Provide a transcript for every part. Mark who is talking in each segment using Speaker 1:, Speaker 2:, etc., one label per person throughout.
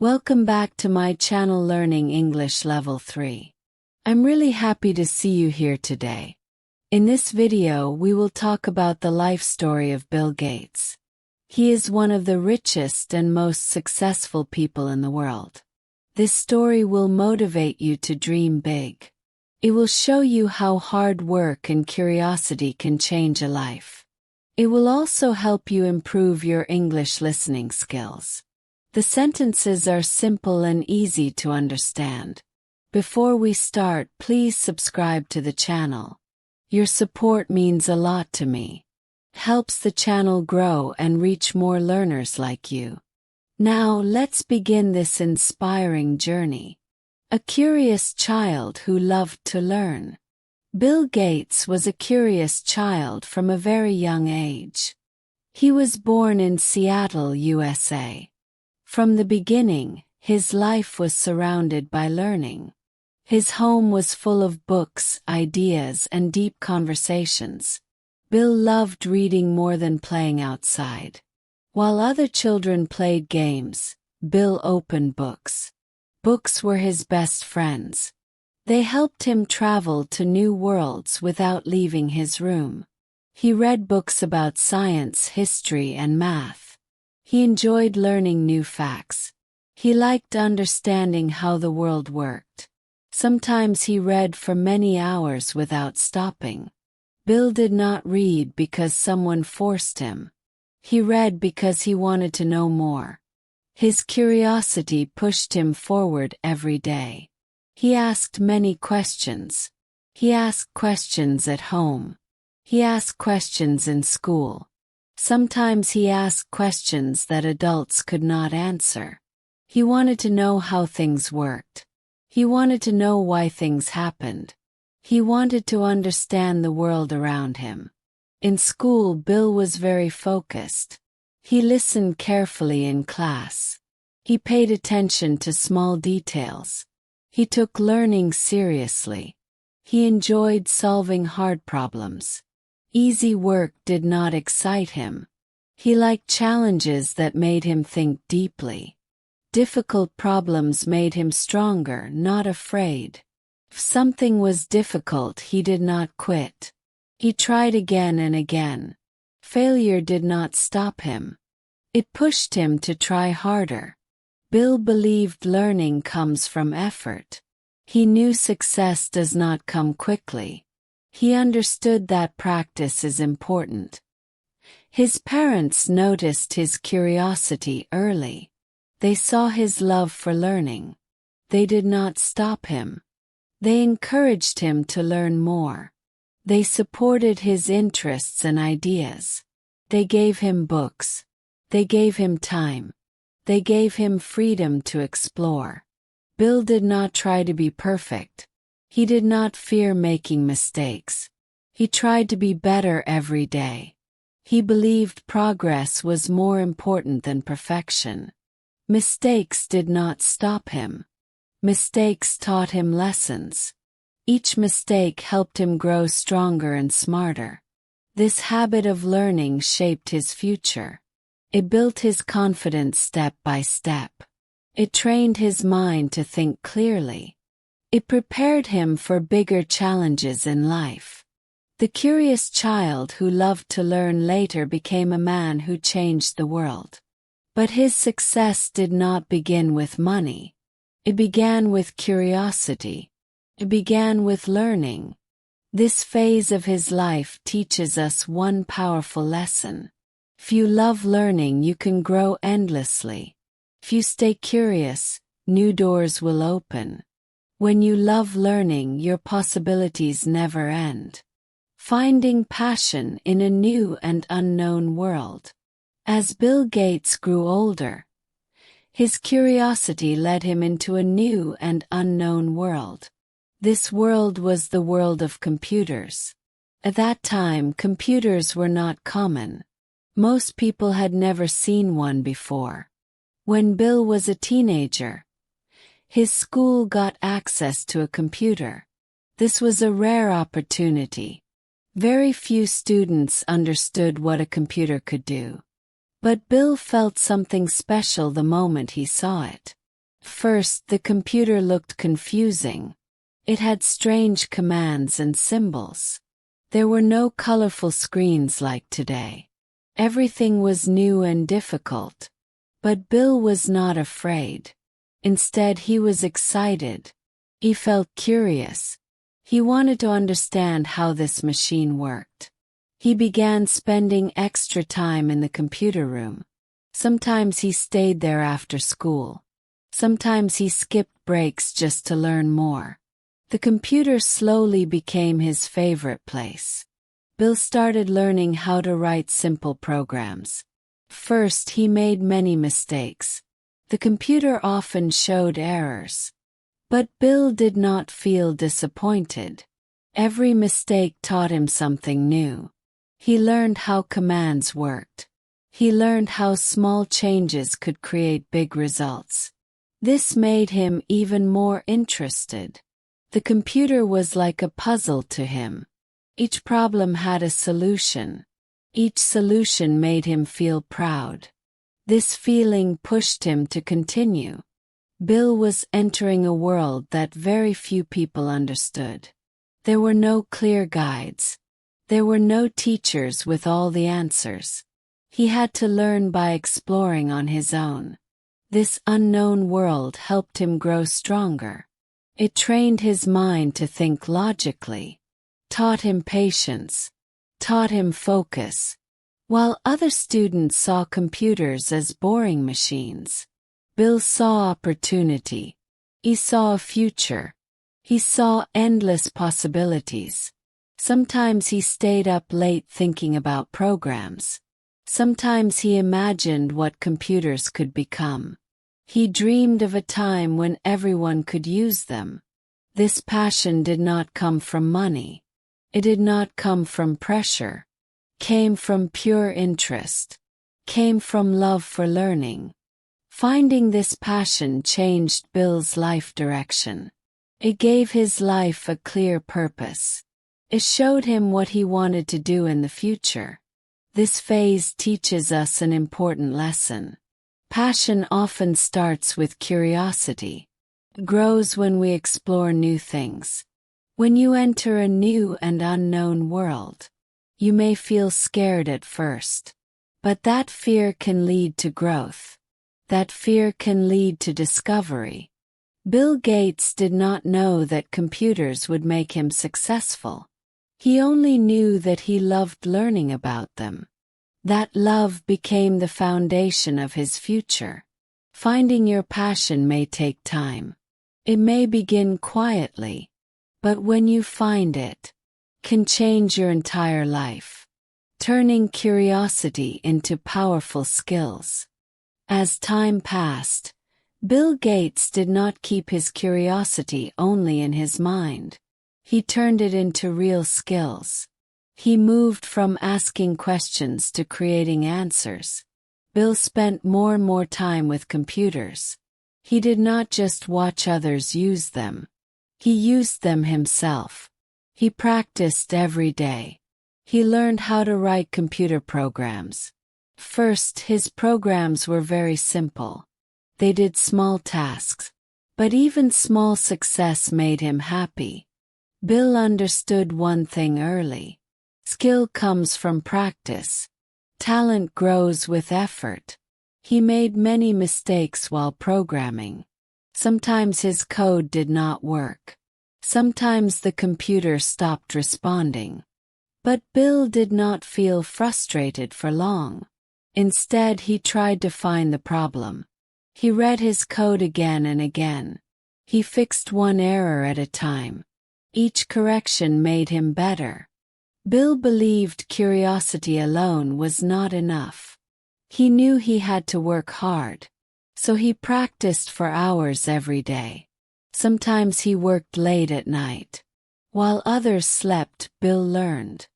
Speaker 1: Welcome back to my channel Learning English Level 3. I'm really happy to see you here today. In this video we will talk about the life story of Bill Gates. He is one of the richest and most successful people in the world. This story will motivate you to dream big. It will show you how hard work and curiosity can change a life. It will also help you improve your English listening skills. The sentences are simple and easy to understand. Before we start, please subscribe to the channel. Your support means a lot to me. It helps the channel grow and reach more learners like you. Now let's begin this inspiring journey. A curious child who loved to learn. Bill Gates was a curious child from a very young age. He was born in Seattle, USA. From the beginning, his life was surrounded by learning. His home was full of books, ideas, and deep conversations. Bill loved reading more than playing outside. While other children played games, Bill opened books. Books were his best friends. They helped him travel to new worlds without leaving his room. He read books about science, history, and math. He enjoyed learning new facts. He liked understanding how the world worked. Sometimes he read for many hours without stopping. Bill did not read because someone forced him. He read because he wanted to know more. His curiosity pushed him forward every day. He asked many questions. He asked questions at home. He asked questions in school. Sometimes he asked questions that adults could not answer. He wanted to know how things worked. He wanted to know why things happened. He wanted to understand the world around him. In school, Bill was very focused. He listened carefully in class. He paid attention to small details. He took learning seriously. He enjoyed solving hard problems. Easy work did not excite him. He liked challenges that made him think deeply. Difficult problems made him stronger, not afraid. If something was difficult, he did not quit. He tried again and again. Failure did not stop him. It pushed him to try harder. Bill believed learning comes from effort. He knew success does not come quickly. He understood that practice is important. His parents noticed his curiosity early. They saw his love for learning. They did not stop him. They encouraged him to learn more. They supported his interests and ideas. They gave him books. They gave him time. They gave him freedom to explore. Bill did not try to be perfect. He did not fear making mistakes. He tried to be better every day. He believed progress was more important than perfection. Mistakes did not stop him. Mistakes taught him lessons. Each mistake helped him grow stronger and smarter. This habit of learning shaped his future. It built his confidence step by step. It trained his mind to think clearly. It prepared him for bigger challenges in life. The curious child who loved to learn later became a man who changed the world. But his success did not begin with money. It began with curiosity. It began with learning. This phase of his life teaches us one powerful lesson. If you love learning, you can grow endlessly. If you stay curious, new doors will open. When you love learning, your possibilities never end. Finding passion in a new and unknown world. As Bill Gates grew older, his curiosity led him into a new and unknown world. This world was the world of computers. At that time, computers were not common. Most people had never seen one before. When Bill was a teenager, his school got access to a computer. This was a rare opportunity. Very few students understood what a computer could do. But Bill felt something special the moment he saw it. First, the computer looked confusing. It had strange commands and symbols. There were no colorful screens like today. Everything was new and difficult. But Bill was not afraid. Instead, he was excited. He felt curious. He wanted to understand how this machine worked. He began spending extra time in the computer room. Sometimes he stayed there after school. Sometimes he skipped breaks just to learn more. The computer slowly became his favorite place. Bill started learning how to write simple programs. First, he made many mistakes. The computer often showed errors. But Bill did not feel disappointed. Every mistake taught him something new. He learned how commands worked. He learned how small changes could create big results. This made him even more interested. The computer was like a puzzle to him. Each problem had a solution. Each solution made him feel proud. This feeling pushed him to continue. Bill was entering a world that very few people understood. There were no clear guides. There were no teachers with all the answers. He had to learn by exploring on his own. This unknown world helped him grow stronger. It trained his mind to think logically, taught him patience, taught him focus. While other students saw computers as boring machines, Bill saw opportunity. He saw a future. He saw endless possibilities. Sometimes he stayed up late thinking about programs. Sometimes he imagined what computers could become. He dreamed of a time when everyone could use them. This passion did not come from money. It did not come from pressure. Came from pure interest. Came from love for learning. Finding this passion changed Bill's life direction. It gave his life a clear purpose. It showed him what he wanted to do in the future. This phase teaches us an important lesson. Passion often starts with curiosity. It grows when we explore new things. When you enter a new and unknown world, you may feel scared at first. But that fear can lead to growth. That fear can lead to discovery. Bill Gates did not know that computers would make him successful. He only knew that he loved learning about them. That love became the foundation of his future. Finding your passion may take time. It may begin quietly, but when you find it, can change your entire life, turning curiosity into powerful skills. As time passed, Bill Gates did not keep his curiosity only in his mind. He turned it into real skills. He moved from asking questions to creating answers. Bill spent more and more time with computers. He did not just watch others use them. He used them himself. He practiced every day. He learned how to write computer programs. First, his programs were very simple. They did small tasks. But even small success made him happy. Bill understood one thing early. Skill comes from practice. Talent grows with effort. He made many mistakes while programming. Sometimes his code did not work. Sometimes the computer stopped responding. But Bill did not feel frustrated for long. Instead, he tried to find the problem. He read his code again and again. He fixed one error at a time. Each correction made him better. Bill believed curiosity alone was not enough. He knew he had to work hard. So he practiced for hours every day. Sometimes he worked late at night. While others slept, Bill learned.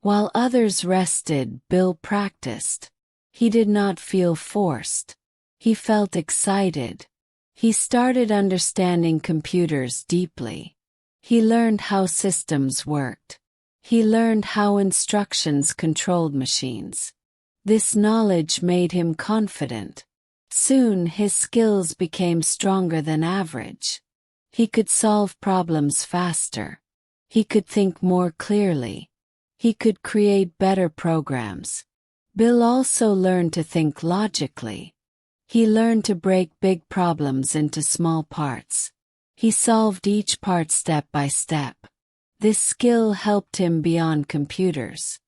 Speaker 1: While others rested, Bill practiced. He did not feel forced. He felt excited. He started understanding computers deeply. He learned how systems worked. He learned how instructions controlled machines. This knowledge made him confident. Soon his skills became stronger than average. He could solve problems faster. He could think more clearly. He could create better programs. Bill also learned to think logically. He learned to break big problems into small parts. He solved each part step by step. This skill helped him beyond computers.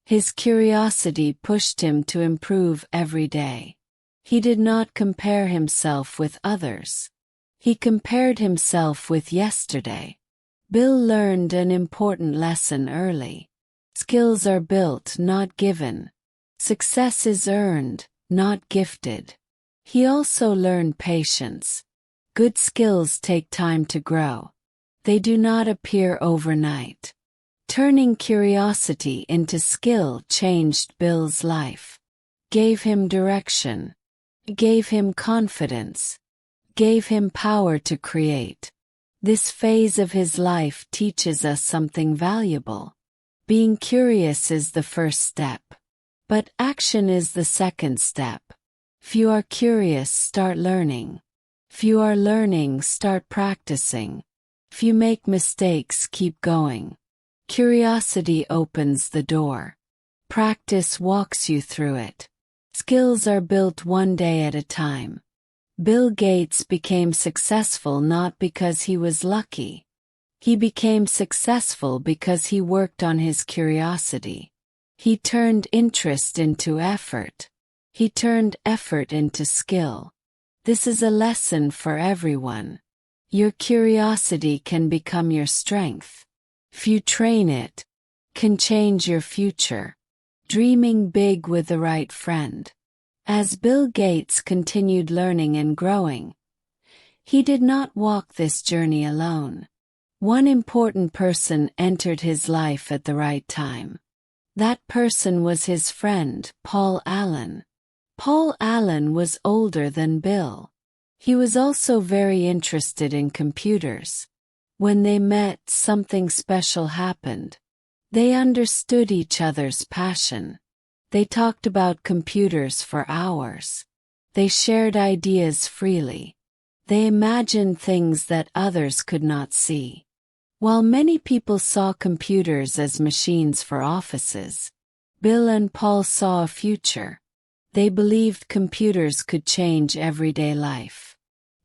Speaker 1: His curiosity pushed him to improve every day. He did not compare himself with others. He compared himself with yesterday. Bill learned an important lesson early. Skills are built, not given. Success is earned, not gifted. He also learned patience. Good skills take time to grow. They do not appear overnight. Turning curiosity into skill changed Bill's life. Gave him direction. Gave him confidence. Gave him power to create. This phase of his life teaches us something valuable. Being curious is the first step. But action is the second step. If you are curious, start learning. If you are learning, start practicing. If you make mistakes, keep going. Curiosity opens the door. Practice walks you through it. Skills are built one day at a time. Bill Gates became successful not because he was lucky. He became successful because he worked on his curiosity. He turned interest into effort. He turned effort into skill. This is a lesson for everyone. Your curiosity can become your strength. If you train it, can change your future. Dreaming big with the right friend. As Bill Gates continued learning and growing, he did not walk this journey alone. One important person entered his life at the right time. That person was his friend, Paul Allen. Paul Allen was older than Bill. He was also very interested in computers. When they met, something special happened. They understood each other's passion. They talked about computers for hours. They shared ideas freely. They imagined things that others could not see. While many people saw computers as machines for offices, Bill and Paul saw a future. They believed computers could change everyday life.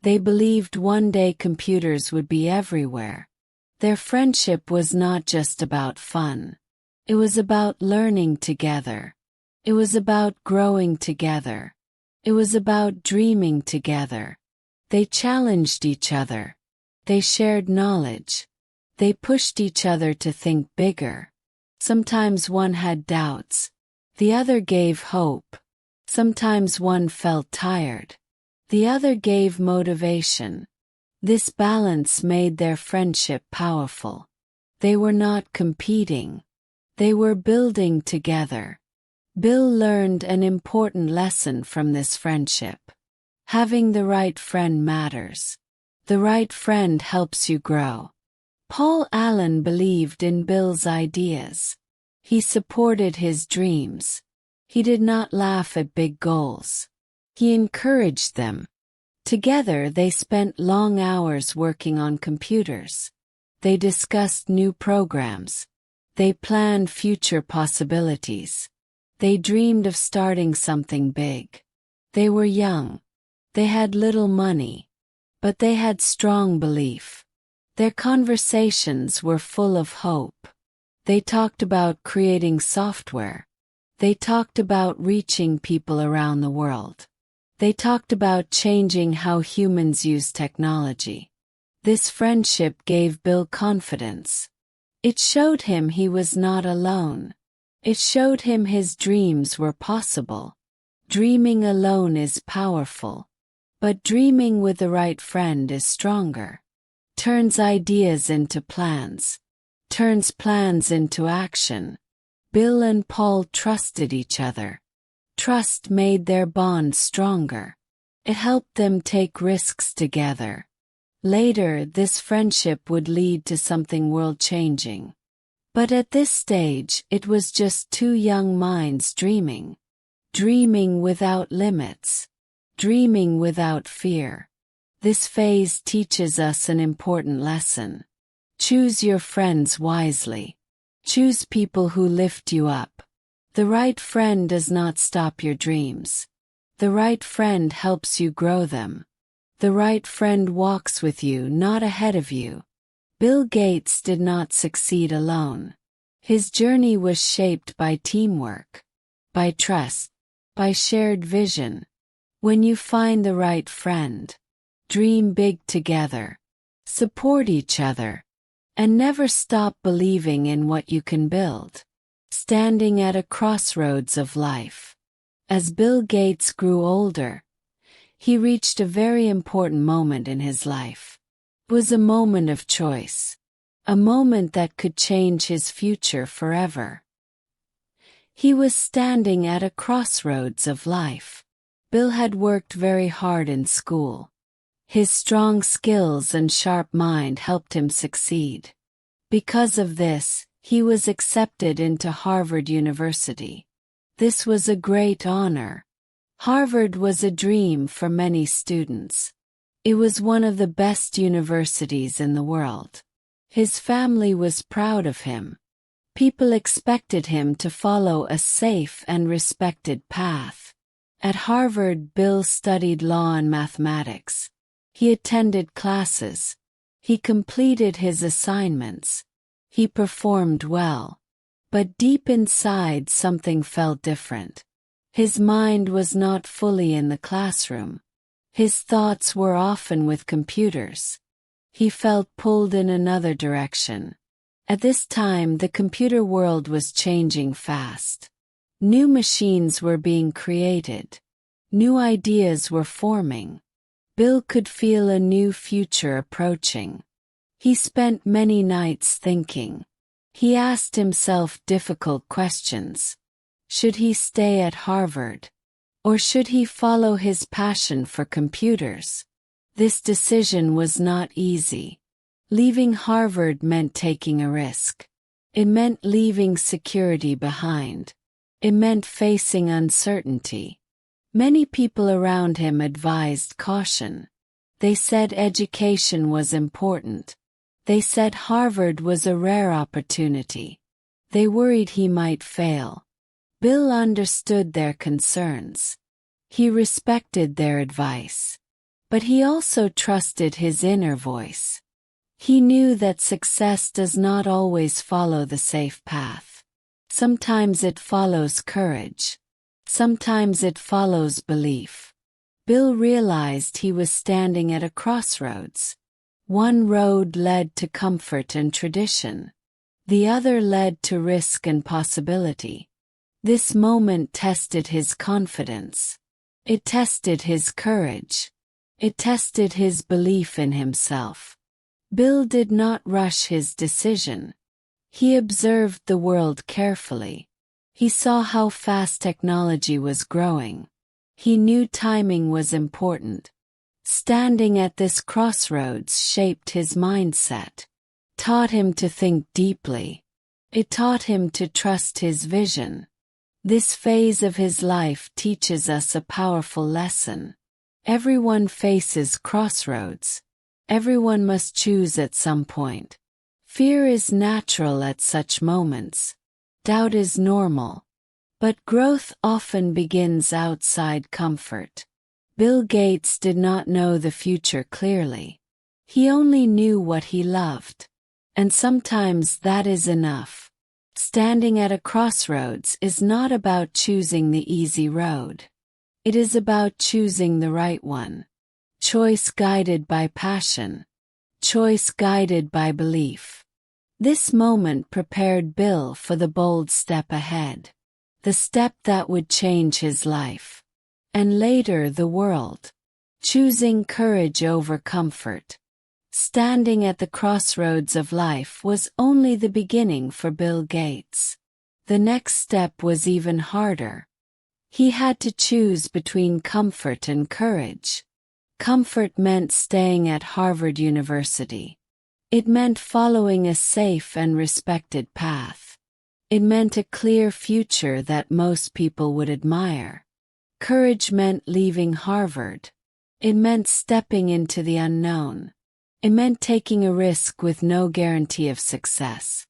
Speaker 1: They believed one day computers would be everywhere. Their friendship was not just about fun. It was about learning together. It was about growing together. It was about dreaming together. They challenged each other. They shared knowledge. They pushed each other to think bigger. Sometimes one had doubts. The other gave hope. Sometimes one felt tired. The other gave motivation. This balance made their friendship powerful. They were not competing. They were building together. Bill learned an important lesson from this friendship. Having the right friend matters. The right friend helps you grow. Paul Allen believed in Bill's ideas. He supported his dreams. He did not laugh at big goals. He encouraged them. Together they spent long hours working on computers. They discussed new programs. They planned future possibilities. They dreamed of starting something big. They were young. They had little money. But they had strong belief. Their conversations were full of hope. They talked about creating software. They talked about reaching people around the world. They talked about changing how humans use technology. This friendship gave Bill confidence. It showed him he was not alone. It showed him his dreams were possible. Dreaming alone is powerful. But dreaming with the right friend is stronger. Turns ideas into plans. Turns plans into action. Bill and Paul trusted each other. Trust made their bond stronger. It helped them take risks together. Later, this friendship would lead to something world-changing. But at this stage, it was just two young minds dreaming. Dreaming without limits. dreaming without fear. This phase teaches us an important lesson. Choose your friends wisely. Choose people who lift you up. The right friend does not stop your dreams. The right friend helps you grow them. The right friend walks with you, not ahead of you. Bill Gates did not succeed alone. His journey was shaped by teamwork, by trust, by shared vision. When you find the right friend, dream big together, support each other, and never stop believing in what you can build. Standing at a crossroads of life. As Bill Gates grew older, he reached a very important moment in his life. It was a moment of choice, a moment that could change his future forever. He was standing at a crossroads of life. Bill had worked very hard in school. His strong skills and sharp mind helped him succeed. Because of this, he was accepted into Harvard University. This was a great honor. Harvard was a dream for many students. It was one of the best universities in the world. His family was proud of him. People expected him to follow a safe and respected path. At Harvard, Bill studied law and mathematics. He attended classes. He completed his assignments. He performed well. But deep inside something felt different. His mind was not fully in the classroom. His thoughts were often with computers. He felt pulled in another direction. At this time, the computer world was changing fast. New machines were being created. New ideas were forming. Bill could feel a new future approaching. He spent many nights thinking. He asked himself difficult questions. Should he stay at Harvard? Or should he follow his passion for computers? This decision was not easy. Leaving Harvard meant taking a risk. It meant leaving security behind. It meant facing uncertainty. Many people around him advised caution. They said education was important. They said Harvard was a rare opportunity. They worried he might fail. Bill understood their concerns. He respected their advice. But he also trusted his inner voice. He knew that success does not always follow the safe path. Sometimes it follows courage. Sometimes it follows belief. Bill realized he was standing at a crossroads. One road led to comfort and tradition. The other led to risk and possibility. This moment tested his confidence. It tested his courage. It tested his belief in himself. Bill did not rush his decision. He observed the world carefully. He saw how fast technology was growing. He knew timing was important. Standing at this crossroads shaped his mindset, taught him to think deeply. It taught him to trust his vision. This phase of his life teaches us a powerful lesson. Everyone faces crossroads. Everyone must choose at some point. Fear is natural at such moments. Doubt is normal. But growth often begins outside comfort. Bill Gates did not know the future clearly. He only knew what he loved. And sometimes that is enough. Standing at a crossroads is not about choosing the easy road. It is about choosing the right one. Choice guided by passion. Choice guided by belief. This moment prepared Bill for the bold step ahead. The step that would change his life. And later the world. Choosing courage over comfort. Standing at the crossroads of life was only the beginning for Bill Gates. The next step was even harder. He had to choose between comfort and courage. Comfort meant staying at Harvard University. It meant following a safe and respected path. It meant a clear future that most people would admire. Courage meant leaving Harvard. It meant stepping into the unknown. It meant taking a risk with no guarantee of success.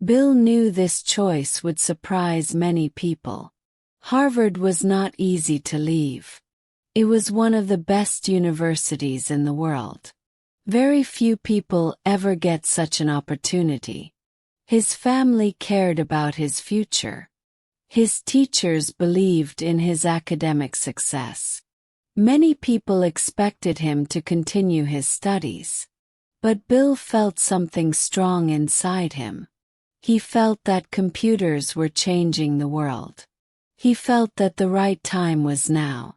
Speaker 1: Bill knew this choice would surprise many people. Harvard was not easy to leave. It was one of the best universities in the world. Very few people ever get such an opportunity. His family cared about his future. His teachers believed in his academic success. Many people expected him to continue his studies. But Bill felt something strong inside him. He felt that computers were changing the world. He felt that the right time was now.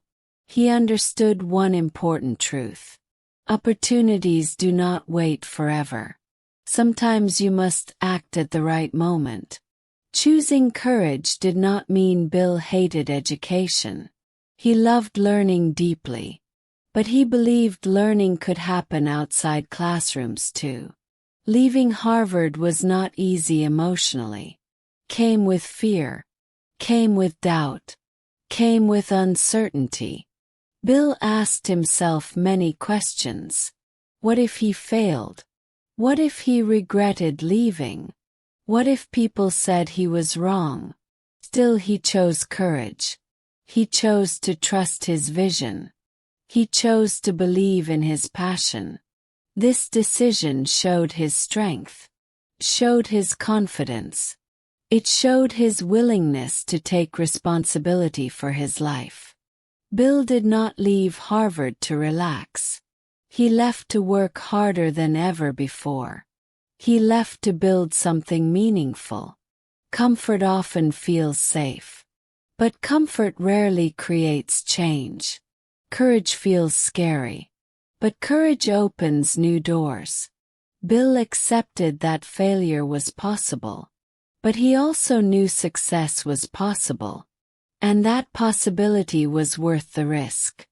Speaker 1: He understood one important truth. Opportunities do not wait forever. Sometimes you must act at the right moment. Choosing courage did not mean Bill hated education. He loved learning deeply. But he believed learning could happen outside classrooms too. Leaving Harvard was not easy emotionally. Came with fear. Came with doubt. Came with uncertainty. Bill asked himself many questions. What if he failed? What if he regretted leaving? What if people said he was wrong? Still he chose courage. He chose to trust his vision. He chose to believe in his passion. This decision showed his strength, showed his confidence. It showed his willingness to take responsibility for his life. Bill did not leave Harvard to relax. He left to work harder than ever before. He left to build something meaningful. Comfort often feels safe. But comfort rarely creates change. Courage feels scary. But courage opens new doors. Bill accepted that failure was possible. But he also knew success was possible. And that possibility was worth the risk.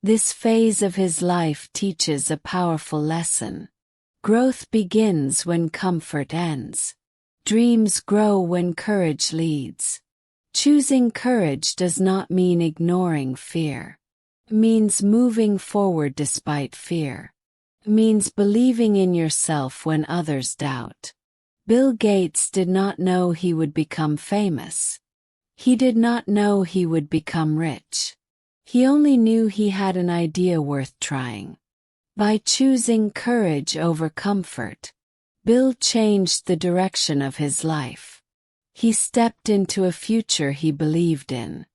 Speaker 1: This phase of his life teaches a powerful lesson. Growth begins when comfort ends. Dreams grow when courage leads. Choosing courage does not mean ignoring fear. It means moving forward despite fear. It means believing in yourself when others doubt. Bill Gates did not know he would become famous. He did not know he would become rich. He only knew he had an idea worth trying. By choosing courage over comfort, Bill changed the direction of his life. He stepped into a future he believed in.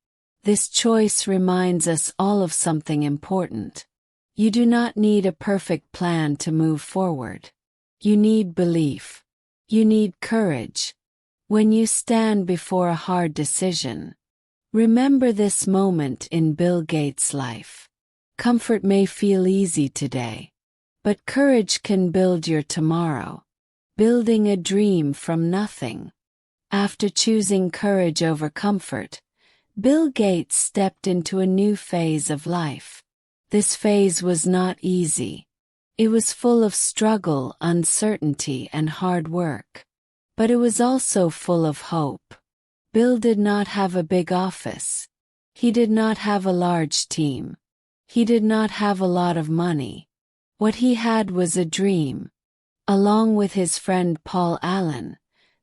Speaker 1: This choice reminds us all of something important. You do not need a perfect plan to move forward. You need belief. You need courage. When you stand before a hard decision, remember this moment in Bill Gates' life. Comfort may feel easy today, but courage can build your tomorrow. Building a dream from nothing. After choosing courage over comfort, Bill Gates stepped into a new phase of life. This phase was not easy. It was full of struggle, uncertainty, and hard work. But it was also full of hope. Bill did not have a big office. He did not have a large team. He did not have a lot of money. What he had was a dream. Along with his friend Paul Allen,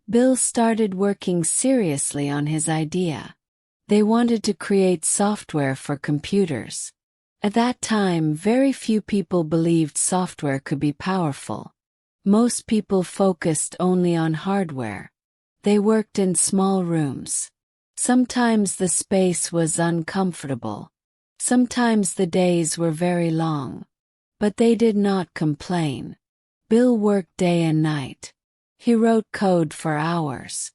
Speaker 1: Bill started working seriously on his idea. They wanted to create software for computers. At that time, very few people believed software could be powerful. Most people focused only on hardware. They worked in small rooms. Sometimes the space was uncomfortable. Sometimes the days were very long. But they did not complain. Bill worked day and night. He wrote code for hours.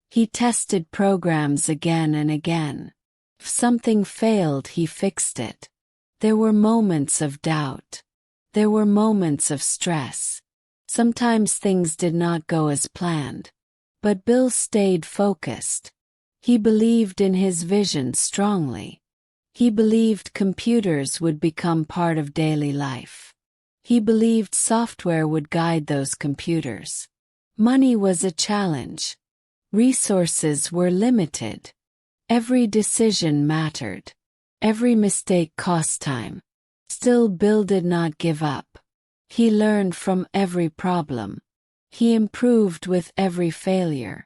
Speaker 1: He tested programs again and again. If something failed, he fixed it. There were moments of doubt. There were moments of stress. Sometimes things did not go as planned. But Bill stayed focused. He believed in his vision strongly. He believed computers would become part of daily life. He believed software would guide those computers. Money was a challenge. Resources were limited. Every decision mattered. Every mistake cost time. Still, Bill did not give up. He learned from every problem. He improved with every failure.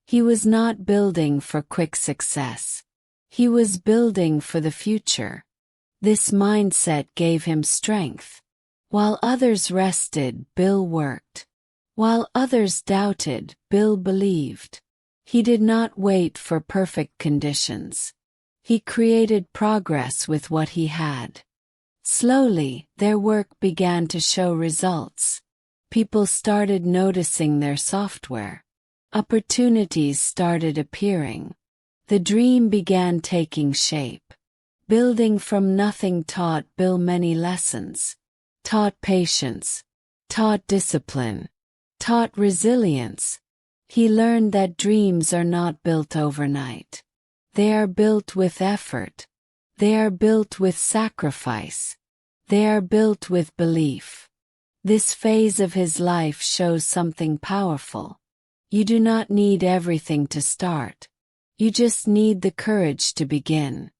Speaker 1: He was not building for quick success. He was building for the future. This mindset gave him strength. While others rested, Bill worked. While others doubted, Bill believed. He did not wait for perfect conditions. He created progress with what he had. Slowly, their work began to show results. People started noticing their software. Opportunities started appearing. The dream began taking shape. Building from nothing taught Bill many lessons. Taught patience. Taught discipline. Taught resilience. He learned that dreams are not built overnight. They are built with effort. They are built with sacrifice. They are built with belief. This phase of his life shows something powerful. You do not need everything to start. You just need the courage to begin.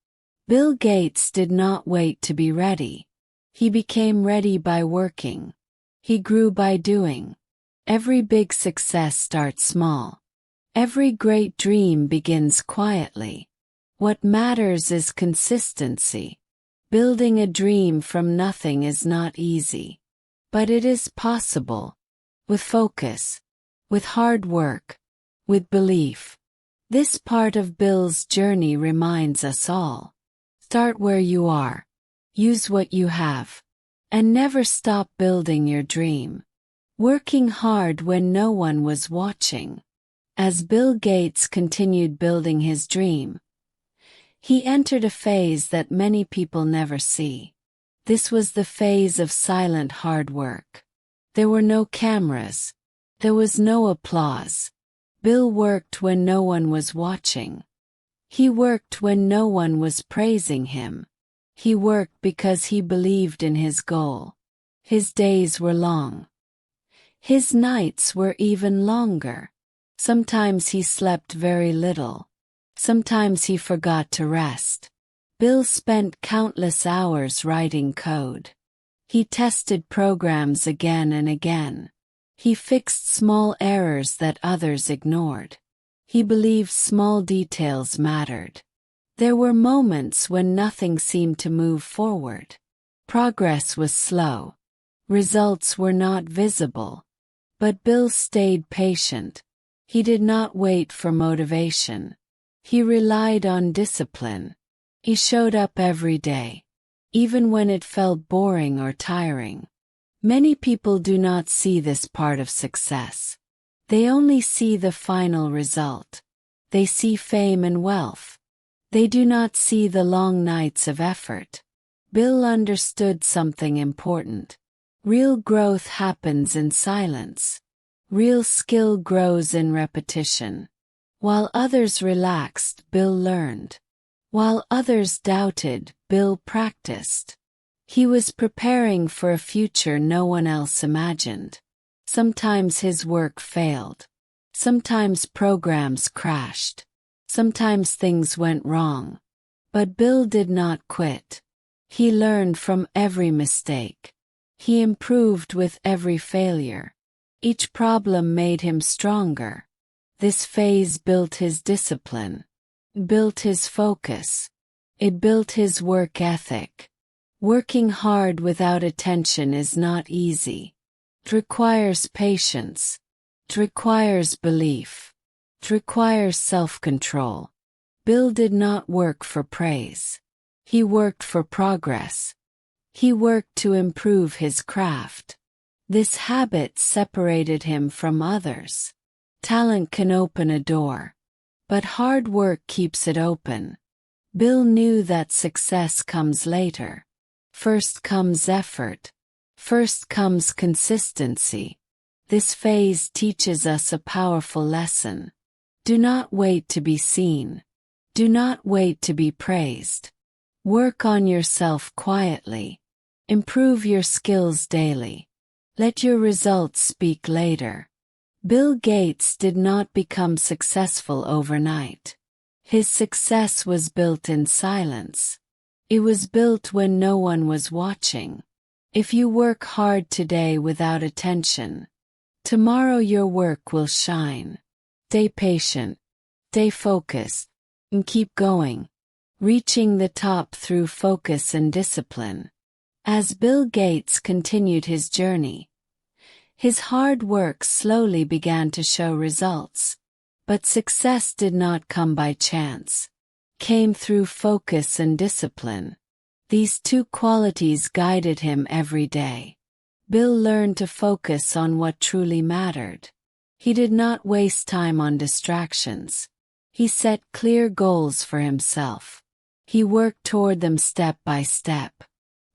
Speaker 1: Bill Gates did not wait to be ready. He became ready by working. He grew by doing. Every big success starts small. Every great dream begins quietly. What matters is consistency. Building a dream from nothing is not easy. But it is possible. With focus. With hard work. With belief. This part of Bill's journey reminds us all. Start where you are. Use what you have. And never stop building your dream. Working hard when no one was watching. As Bill Gates continued building his dream, he entered a phase that many people never see. This was the phase of silent hard work. There were no cameras. There was no applause. Bill worked when no one was watching. He worked when no one was praising him. He worked because he believed in his goal. His days were long. His nights were even longer. Sometimes he slept very little. Sometimes he forgot to rest. Bill spent countless hours writing code. He tested programs again and again. He fixed small errors that others ignored. He believed small details mattered. There were moments when nothing seemed to move forward. Progress was slow. Results were not visible. But Bill stayed patient. He did not wait for motivation. He relied on discipline. He showed up every day, even when it felt boring or tiring. Many people do not see this part of success. They only see the final result. They see fame and wealth. They do not see the long nights of effort. Bill understood something important. Real growth happens in silence. Real skill grows in repetition. While others relaxed, Bill learned. While others doubted, Bill practiced. He was preparing for a future no one else imagined. Sometimes his work failed. Sometimes programs crashed. Sometimes things went wrong. But Bill did not quit. He learned from every mistake. He improved with every failure. Each problem made him stronger. This phase built his discipline. Built his focus. It built his work ethic. Working hard without attention is not easy. It requires patience. It requires belief. It requires self-control. Bill did not work for praise. He worked for progress. He worked to improve his craft. This habit separated him from others. Talent can open a door, but hard work keeps it open. Bill knew that success comes later. First comes effort. First comes consistency. This phase teaches us a powerful lesson. Do not wait to be seen. Do not wait to be praised. Work on yourself quietly. Improve your skills daily. Let your results speak later. Bill Gates did not become successful overnight. His success was built in silence. It was built when no one was watching. If you work hard today without attention, tomorrow your work will shine. Stay patient, stay focused, and keep going, reaching the top through focus and discipline. As Bill Gates continued his journey, his hard work slowly began to show results. But success did not come by chance. It came through focus and discipline. These two qualities guided him every day. Bill learned to focus on what truly mattered. He did not waste time on distractions. He set clear goals for himself. He worked toward them step by step.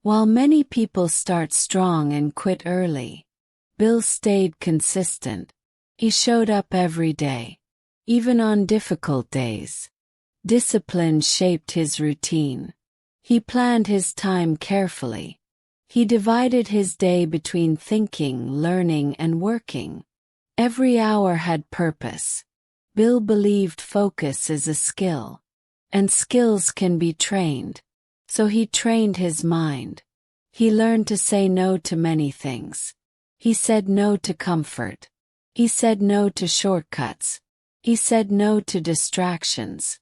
Speaker 1: While many people start strong and quit early, Bill stayed consistent. He showed up every day, even on difficult days. Discipline shaped his routine. He planned his time carefully. He divided his day between thinking, learning, and working. Every hour had purpose. Bill believed focus is a skill, and skills can be trained. So he trained his mind. He learned to say no to many things. He said no to comfort. He said no to shortcuts. He said no to distractions.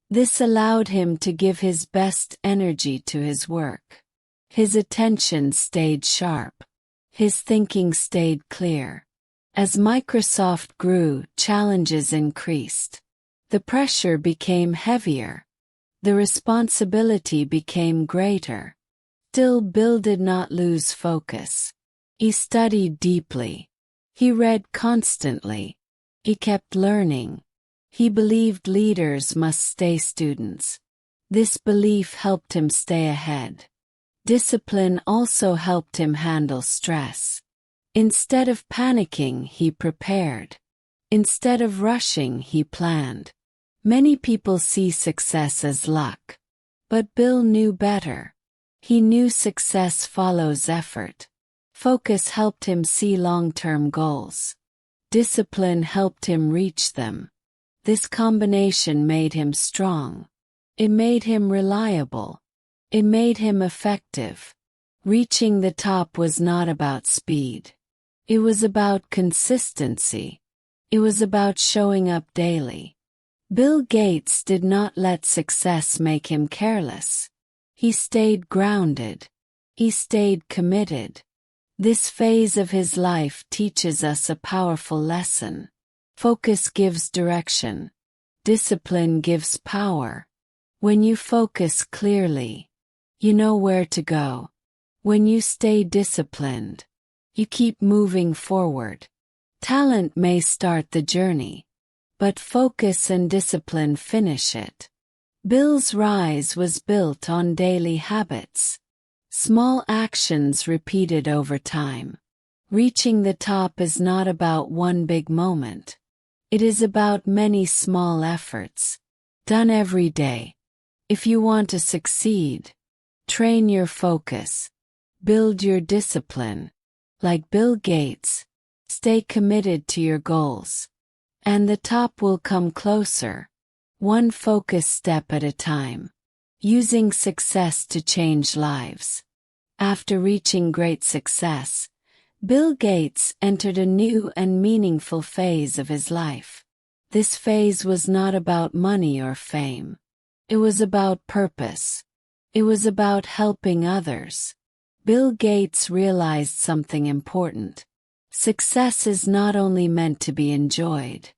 Speaker 1: This allowed him to give his best energy to his work. His attention stayed sharp. His thinking stayed clear. As Microsoft grew, challenges increased. The pressure became heavier. The responsibility became greater. Still, Bill did not lose focus. He studied deeply. He read constantly. He kept learning. He believed leaders must stay students. This belief helped him stay ahead. Discipline also helped him handle stress. Instead of panicking, he prepared. Instead of rushing, he planned. Many people see success as luck. But Bill knew better. He knew success follows effort. Focus helped him see long-term goals. Discipline helped him reach them. This combination made him strong. It made him reliable. It made him effective. Reaching the top was not about speed. It was about consistency. It was about showing up daily. Bill Gates did not let success make him careless. He stayed grounded. He stayed committed. This phase of his life teaches us a powerful lesson. Focus gives direction. Discipline gives power. When you focus clearly, you know where to go. When you stay disciplined, you keep moving forward. Talent may start the journey, but focus and discipline finish it. Bill's rise was built on daily habits. Small actions repeated over time. Reaching the top is not about one big moment. It is about many small efforts, done every day. If you want to succeed, train your focus, build your discipline. Like Bill Gates, stay committed to your goals. And the top will come closer, one focused step at a time. Using success to change lives. After reaching great success, Bill Gates entered a new and meaningful phase of his life. This phase was not about money or fame. It was about purpose. It was about helping others. Bill Gates realized something important. Success is not only meant to be enjoyed.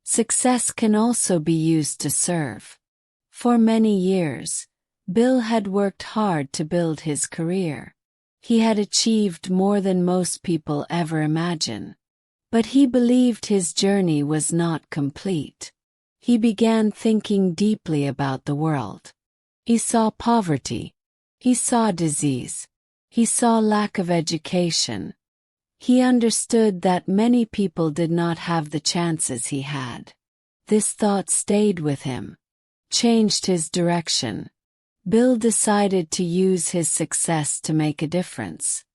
Speaker 1: Success can also be used to serve. For many years, Bill had worked hard to build his career. He had achieved more than most people ever imagine. But he believed his journey was not complete. He began thinking deeply about the world. He saw poverty. He saw disease. He saw lack of education. He understood that many people did not have the chances he had. This thought stayed with him, changed his direction. Bill decided to use his success to make a difference.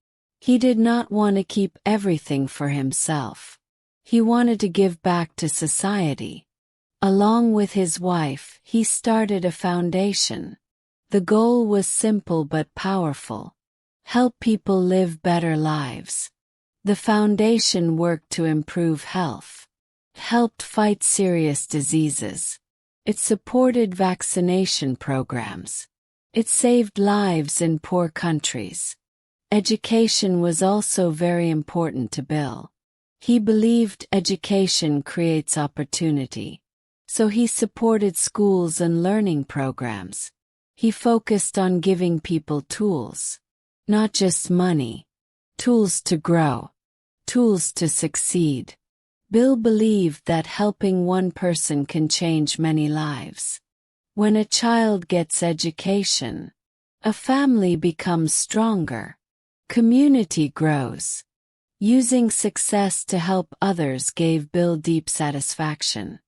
Speaker 1: He did not want to keep everything for himself. He wanted to give back to society. Along with his wife, he started a foundation. The goal was simple but powerful. Help people live better lives. The foundation worked to improve health. It helped fight serious diseases. It supported vaccination programs. It saved lives in poor countries. Education was also very important to Bill. He believed education creates opportunity. So he supported schools and learning programs. He focused on giving people tools. Not just money. Tools to grow. Tools to succeed. Bill believed that helping one person can change many lives. When a child gets education, a family becomes stronger. Community grows. Using success to help others gave Bill deep satisfaction.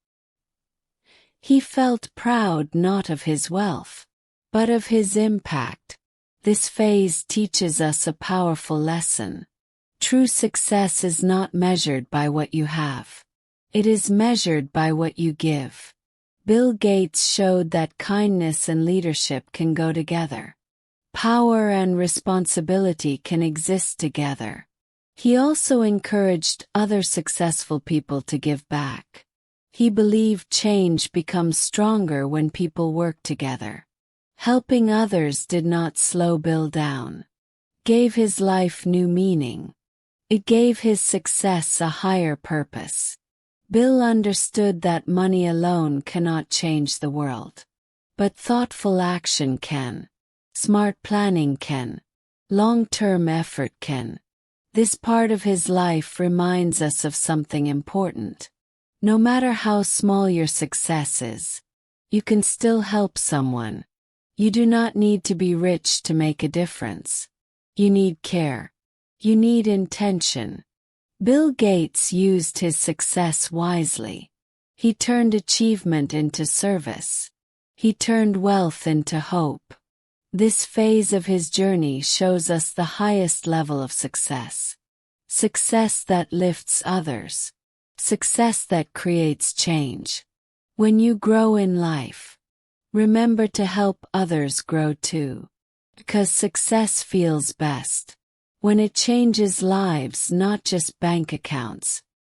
Speaker 1: He felt proud not of his wealth, but of his impact. This phase teaches us a powerful lesson. True success is not measured by what you have. It is measured by what you give. Bill Gates showed that kindness and leadership can go together. Power and responsibility can exist together. He also encouraged other successful people to give back. He believed change becomes stronger when people work together. Helping others did not slow Bill down. It gave his life new meaning. It gave his success a higher purpose. Bill understood that money alone cannot change the world. But thoughtful action can. Smart planning can. Long-term effort can. This part of his life reminds us of something important. No matter how small your success is, you can still help someone. You do not need to be rich to make a difference. You need care. You need intention. Bill Gates used his success wisely. He turned achievement into service. He turned wealth into hope. This phase of his journey shows us the highest level of success. Success that lifts others. Success that creates change. When you grow in life, remember to help others grow too. Because success feels best when it changes lives, not just bank accounts.